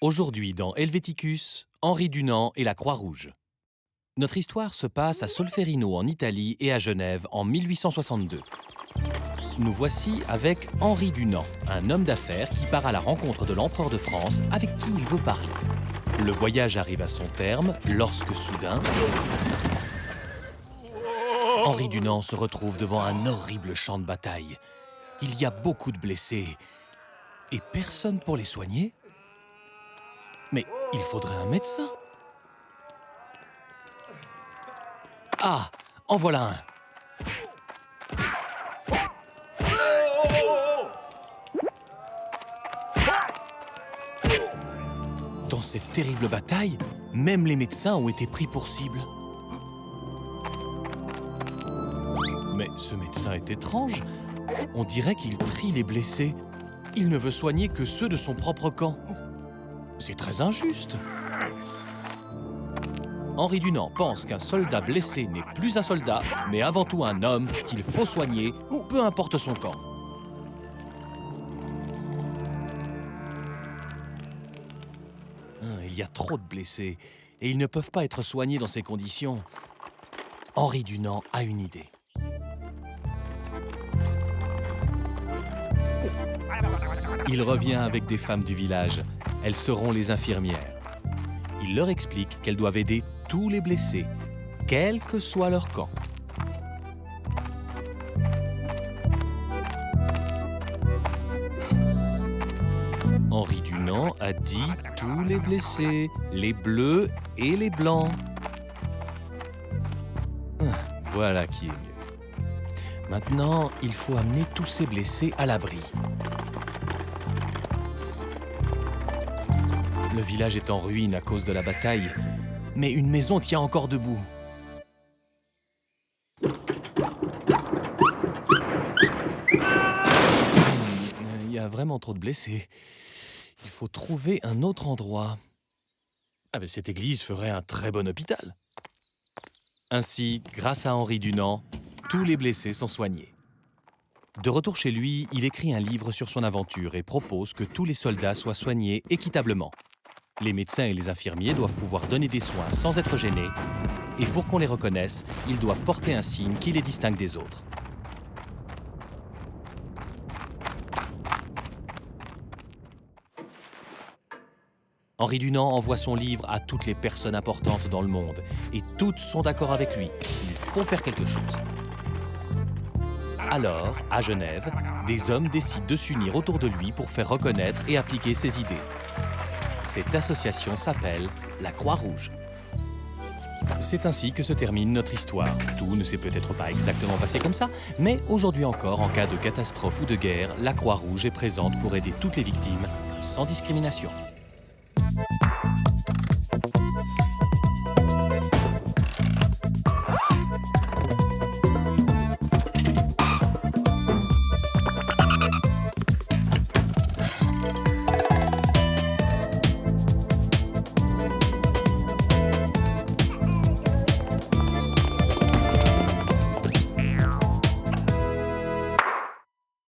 Aujourd'hui dans Helvéticus, Henri Dunant et la Croix-Rouge. Notre histoire se passe à Solferino en Italie et à Genève en 1862. Nous voici avec Henri Dunant, un homme d'affaires qui part à la rencontre de l'empereur de France avec qui il veut parler. Le voyage arrive à son terme lorsque soudain, Henri Dunant se retrouve devant un horrible champ de bataille. Il y a beaucoup de blessés et personne pour les soigner. Mais il faudrait un médecin. Ah, en voilà un. Dans cette terrible bataille, même les médecins ont été pris pour cible. Mais ce médecin est étrange. On dirait qu'il trie les blessés. Il ne veut soigner que ceux de son propre camp. C'est très injuste. Henri Dunant pense qu'un soldat blessé n'est plus un soldat, mais avant tout un homme qu'il faut soigner, peu importe son camp. Il y a trop de blessés, et ils ne peuvent pas être soignés dans ces conditions. Henri Dunant a une idée. Il revient avec des femmes du village. Elles seront les infirmières. Il leur explique qu'elles doivent aider tous les blessés, quel que soit leur camp. Henri Dunant a dit tous les blessés, les bleus et les blancs. Voilà qui est mieux. Maintenant, il faut amener tous ces blessés à l'abri. Le village est en ruine à cause de la bataille, mais une maison tient encore debout. Il y a vraiment trop de blessés. Il faut trouver un autre endroit. Cette église ferait un très bon hôpital. Ainsi, grâce à Henri Dunant, tous les blessés sont soignés. De retour chez lui, il écrit un livre sur son aventure et propose que tous les soldats soient soignés équitablement. Les médecins et les infirmiers doivent pouvoir donner des soins sans être gênés, et pour qu'on les reconnaisse, ils doivent porter un signe qui les distingue des autres. Henri Dunant envoie son livre à toutes les personnes importantes dans le monde, et toutes sont d'accord avec lui. Il faut faire quelque chose. Alors, à Genève, des hommes décident de s'unir autour de lui pour faire reconnaître et appliquer ses idées. Cette association s'appelle la Croix-Rouge. C'est ainsi que se termine notre histoire. Tout ne s'est peut-être pas exactement passé comme ça, mais aujourd'hui encore, en cas de catastrophe ou de guerre, la Croix-Rouge est présente pour aider toutes les victimes, sans discrimination.